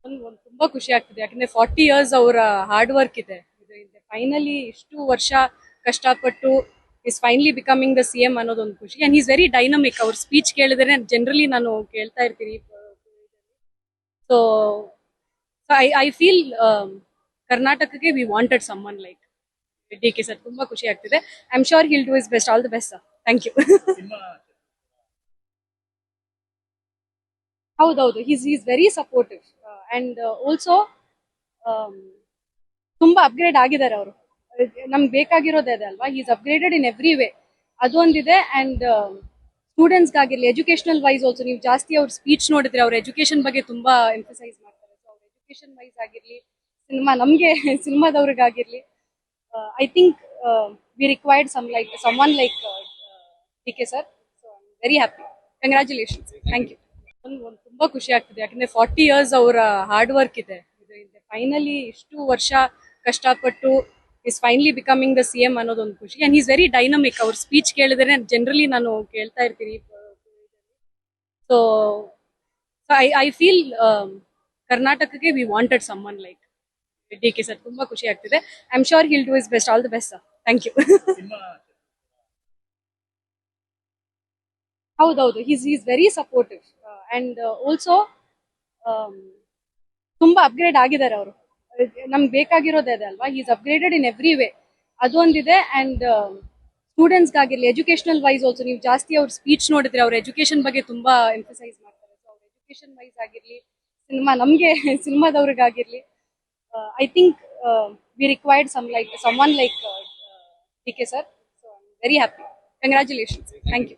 ಒಂದು ತುಂಬಾ ಖುಷಿ ಆಗ್ತಿದೆ ಯಾಕಂದ್ರೆ 40 ಇಯರ್ಸ್ ಅವರ ಹಾರ್ಡ್ ವರ್ಕ್ ಇದೆ ಇದರಿಂದ ಫೈನಲಿ ಇಷ್ಟು ವರ್ಷ ಕಷ್ಟಪಟ್ಟು is finally becoming the CM ಅನ್ನೋದೊಂದು ಖುಷಿ ಅಂಡ್ ಈಸ್ ವೆರಿ ಡೈನಮಿಕ್. ಅವ್ರ ಸ್ಪೀಚ್ ಕೇಳಿದ್ರೆ ಜನರಲಿ ನಾನು ಕೇಳ್ತಾ ಇರ್ತೀನಿ. ಸೊ ಐ ಫೀಲ್ ಕರ್ನಾಟಕಕ್ಕೆ we wanted someone like D K sir. ತುಂಬಾ ಖುಷಿ ಆಗ್ತಿದೆ. I am sure he'll do his best. All the best sir. Thank you. ಹೌದೌದು, is very supportive and also ತುಂಬಾ ಅಪ್ಗ್ರೇಡ್ ಆಗಿದ್ದಾರೆ ಅವರು. ನಮ್ಗೆ ಬೇಕಾಗಿರೋದೇ ಅದೇ ಅಲ್ವಾ. Is upgraded in every way. ಅದೊಂದಿದೆ. ಅಂಡ್ ಸ್ಟೂಡೆಂಟ್ಸ್ಗಾಗಿರ್ಲಿ ಎಜುಕೇಶನಲ್ ವೈಸ್ ಆಲ್ಸೋ ನೀವು ಜಾಸ್ತಿ ಅವ್ರ ಸ್ಪೀಚ್ ನೋಡಿದ್ರೆ ಅವ್ರ ಎಜುಕೇಶನ್ ಬಗ್ಗೆ ತುಂಬಾ ಎಂಫಸೈಸ್ ಮಾಡ್ತಾರೆ. ಸೊ ಅವ್ರ ಎಜುಕೇಶನ್ ವೈಸ್ ಆಗಿರ್ಲಿ ನಮ್ಗೆ ಸಿನಿಮಾದವ್ರಿಗಾಗಿರ್ಲಿ I think we required someone like D K sir. So I am very happy. Congratulations. Thank you. ಒಂದು ತುಂಬಾ ಖುಷಿ ಆಗ್ತಿದೆ ಯಾಕಂದ್ರೆ 40 ಇಯರ್ಸ್ ಅವರ ಹಾರ್ಡ್ ವರ್ಕ್ ಇದೆ ಇದರಿಂದ ಫೈನಲಿ ಇಷ್ಟು ವರ್ಷ ಕಷ್ಟಪಟ್ಟು is finally becoming the CM ಅನ್ನೋದೊಂದು ಖುಷಿ ಅಂಡ್ ಈಸ್ ವೆರಿ ಡೈನಮಿಕ್. ಅವ್ರ ಸ್ಪೀಚ್ ಕೇಳಿದ್ರೆ ಜನರಲಿ ನಾನು ಕೇಳ್ತಾ ಇರ್ತೀನಿ. ಸೊ ಐ ಫೀಲ್ ಕರ್ನಾಟಕಕ್ಕೆ we wanted someone like D K sir. ತುಂಬಾ ಖುಷಿ ಆಗ್ತಿದೆ. I am sure he'll do his best. All the best sir. Thank you. ಹೌದೌದು, is very supportive and also ತುಂಬಾ ಅಪ್ಗ್ರೇಡ್ ಆಗಿದ್ದಾರೆ ಅವರು. ನಮ್ಗೆ ಬೇಕಾಗಿರೋದೇ ಅದೇ ಅಲ್ವಾ. Is upgraded in every way. ಅದೊಂದಿದೆ. ಅಂಡ್ ಸ್ಟೂಡೆಂಟ್ಸ್ಗಾಗಿರ್ಲಿ ಎಜುಕೇಶನಲ್ ವೈಸ್ ಆಲ್ಸೋ ನೀವು ಜಾಸ್ತಿ ಅವ್ರ ಸ್ಪೀಚ್ ನೋಡಿದ್ರೆ ಅವ್ರ ಎಜುಕೇಶನ್ ಬಗ್ಗೆ ತುಂಬಾ ಎಂಫಸೈಸ್ ಮಾಡ್ತಾರೆ. ಸೊ ಅವ್ರ ಎಜುಕೇಶನ್ ವೈಸ್ ಆಗಿರ್ಲಿ ನಮ್ಗೆ ಸಿನಿಮಾದವ್ರಿಗಾಗಿರ್ಲಿ I think we required someone like D K sir. So I am very happy. Congratulations. Thank you.